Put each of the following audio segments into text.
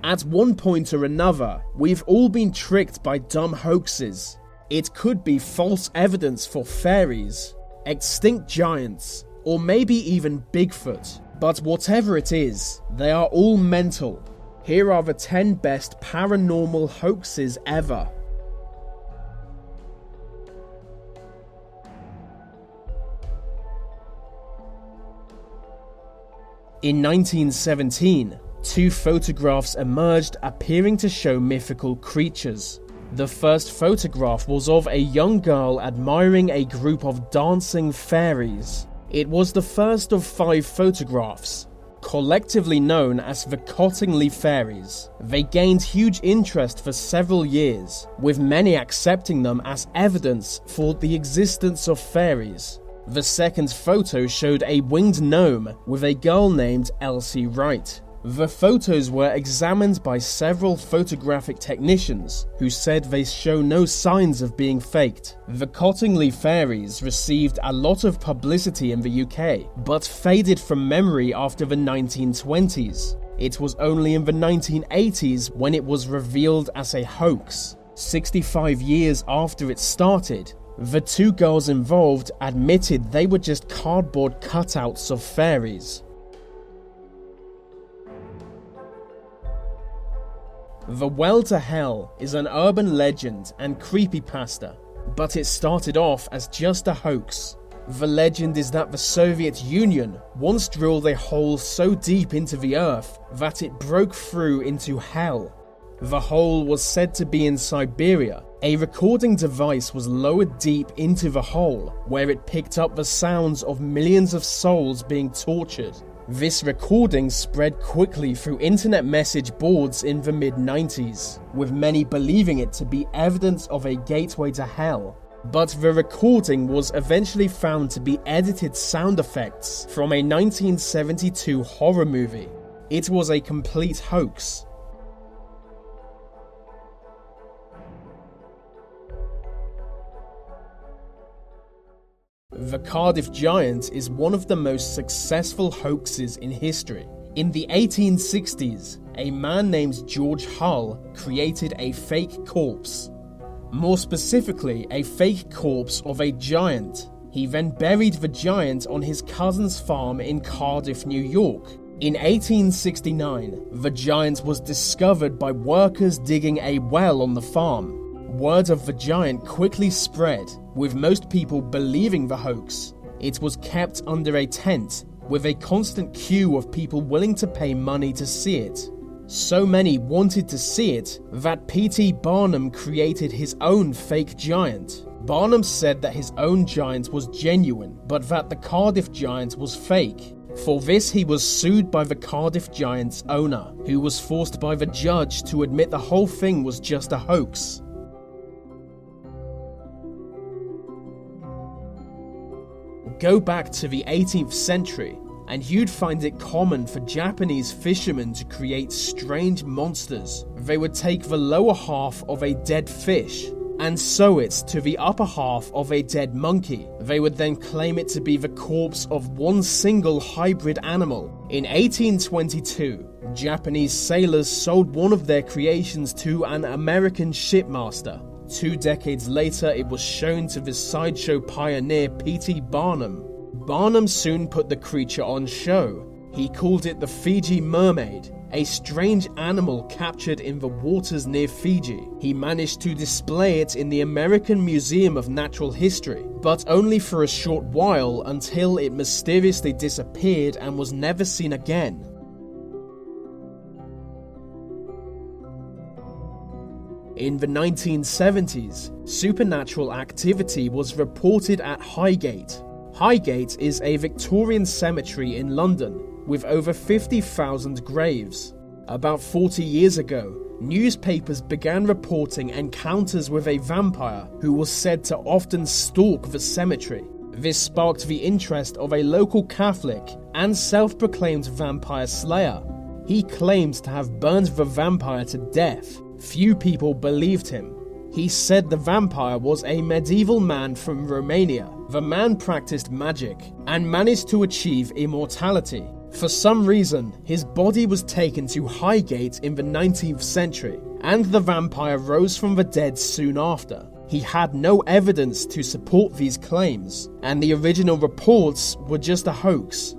At one point or another, we've all been tricked by dumb hoaxes. It could be false evidence for fairies, extinct giants, or maybe even Bigfoot. But whatever it is, they are all mental. Here are the 10 best paranormal hoaxes ever. In 1917, 2 photographs emerged appearing to show mythical creatures. The first photograph was of a young girl admiring a group of dancing fairies. It was the first of 5 photographs, collectively known as the Cottingley Fairies. They gained huge interest for several years, with many accepting them as evidence for the existence of fairies. The second photo showed a winged gnome with a girl named Elsie Wright. The photos were examined by several photographic technicians who said they show no signs of being faked. The Cottingley Fairies received a lot of publicity in the UK, but faded from memory after the 1920s. It was only in the 1980s when it was revealed as a hoax. 65 years after it started, the 2 girls involved admitted they were just cardboard cutouts of fairies. The Well to Hell is an urban legend and creepypasta, but it started off as just a hoax. The legend is that the Soviet Union once drilled a hole so deep into the earth that it broke through into hell. The hole was said to be in Siberia. A recording device was lowered deep into the hole, where it picked up the sounds of millions of souls being tortured. This recording spread quickly through internet message boards in the mid-90s, with many believing it to be evidence of a gateway to hell. But the recording was eventually found to be edited sound effects from a 1972 horror movie. It was a complete hoax. The Cardiff Giant is one of the most successful hoaxes in history. In the 1860s, a man named George Hull created a fake corpse. More specifically, a fake corpse of a giant. He then buried the giant on his cousin's farm in Cardiff, New York. In 1869, the giant was discovered by workers digging a well on the farm. Word of the giant quickly spread, with most people believing the hoax. It was kept under a tent, with a constant queue of people willing to pay money to see it. So many wanted to see it that P.T. Barnum created his own fake giant. Barnum said that his own giant was genuine, but that the Cardiff Giant was fake. For this, he was sued by the Cardiff Giant's owner, who was forced by the judge to admit the whole thing was just a hoax. Go back to the 18th century, and you'd find it common for Japanese fishermen to create strange monsters. They would take the lower half of a dead fish and sew it to the upper half of a dead monkey. They would then claim it to be the corpse of one single hybrid animal. In 1822, Japanese sailors sold one of their creations to an American shipmaster. 2 decades later, it was shown to the sideshow pioneer P.T. Barnum. Barnum soon put the creature on show. He called it the Fiji mermaid, a strange animal captured in the waters near Fiji. He managed to display it in the American Museum of Natural History, but only for a short while until it mysteriously disappeared and was never seen again. In the 1970s, supernatural activity was reported at Highgate. Highgate is a Victorian cemetery in London with over 50,000 graves. About 40 years ago, newspapers began reporting encounters with a vampire who was said to often stalk the cemetery. This sparked the interest of a local Catholic and self-proclaimed vampire slayer. He claimed to have burned the vampire to death. Few people believed him. He said the vampire was a medieval man from Romania. The man practiced magic and managed to achieve immortality. For some reason, his body was taken to Highgate in the 19th century, and the vampire rose from the dead soon after. He had no evidence to support these claims, and the original reports were just a hoax.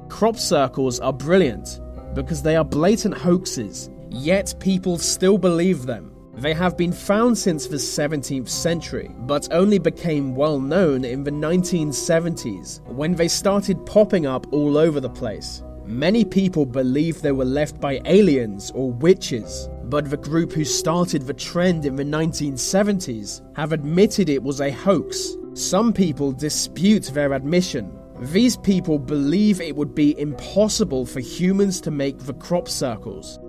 Crop circles are brilliant because they are blatant hoaxes, yet people still believe them. They have been found since the 17th century, but only became well known in the 1970s when they started popping up all over the place. Many people believe they were left by aliens or witches, but the group who started the trend in the 1970s have admitted it was a hoax. Some people dispute their admission. These people believe it would be impossible for humans to make the crop circles.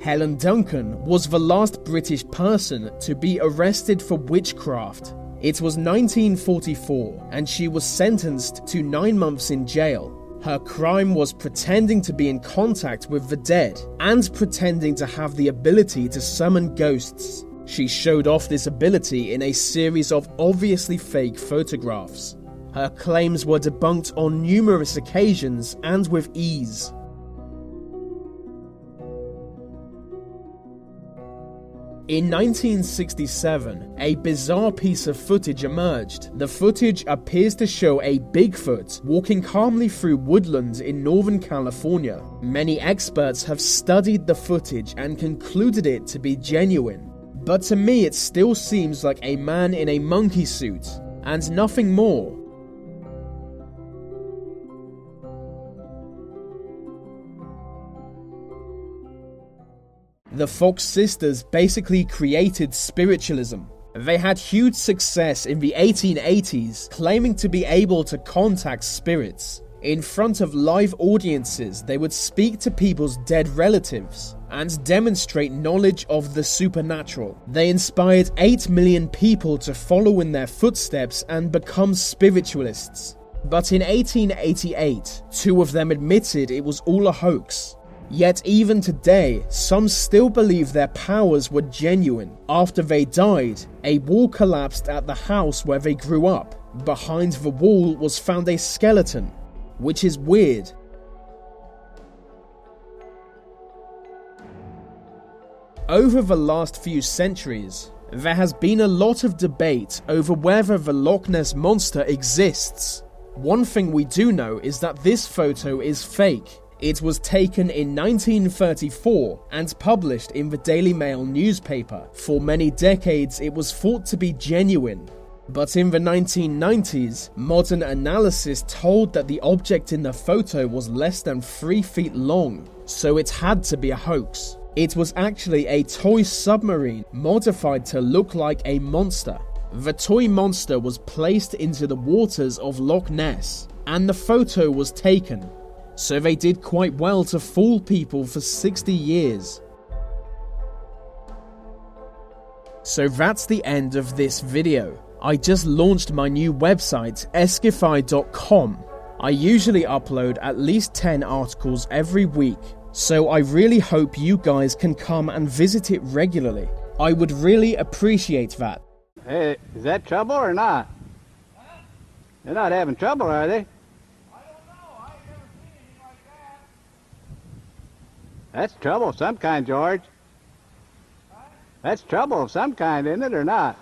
Helen Duncan was the last British person to be arrested for witchcraft. It was 1944 and she was sentenced to 9 months in jail. Her crime was pretending to be in contact with the dead and pretending to have the ability to summon ghosts. She showed off this ability in a series of obviously fake photographs. Her claims were debunked on numerous occasions and with ease. In 1967, a bizarre piece of footage emerged. The footage appears to show a Bigfoot walking calmly through woodlands in Northern California. Many experts have studied the footage and concluded it to be genuine. But to me it still seems like a man in a monkey suit, and nothing more. The Fox sisters basically created spiritualism. They had huge success in the 1880s, claiming to be able to contact spirits. In front of live audiences, they would speak to people's dead relatives and demonstrate knowledge of the supernatural. They inspired 8 million people to follow in their footsteps and become spiritualists. But in 1888, 2 of them admitted it was all a hoax. Yet even today, some still believe their powers were genuine. After they died, a wall collapsed at the house where they grew up. Behind the wall was found a skeleton, which is weird. Over the last few centuries, there has been a lot of debate over whether the Loch Ness Monster exists. One thing we do know is that this photo is fake. It was taken in 1934 and published in the Daily Mail newspaper. For many decades it was thought to be genuine. But in the 1990s, modern analysis told that the object in the photo was less than 3 feet long, so it had to be a hoax. It was actually a toy submarine modified to look like a monster. The toy monster was placed into the waters of Loch Ness, and the photo was taken. So they did quite well to fool people for 60 years. So that's the end of this video. I just launched my new website, eskify.com. I usually upload at least 10 articles every week, so I really hope you guys can come and visit it regularly. I would really appreciate that. Hey, is that trouble or not? They're not having trouble, are they? That's trouble of some kind, George. That's trouble of some kind, isn't it, or not?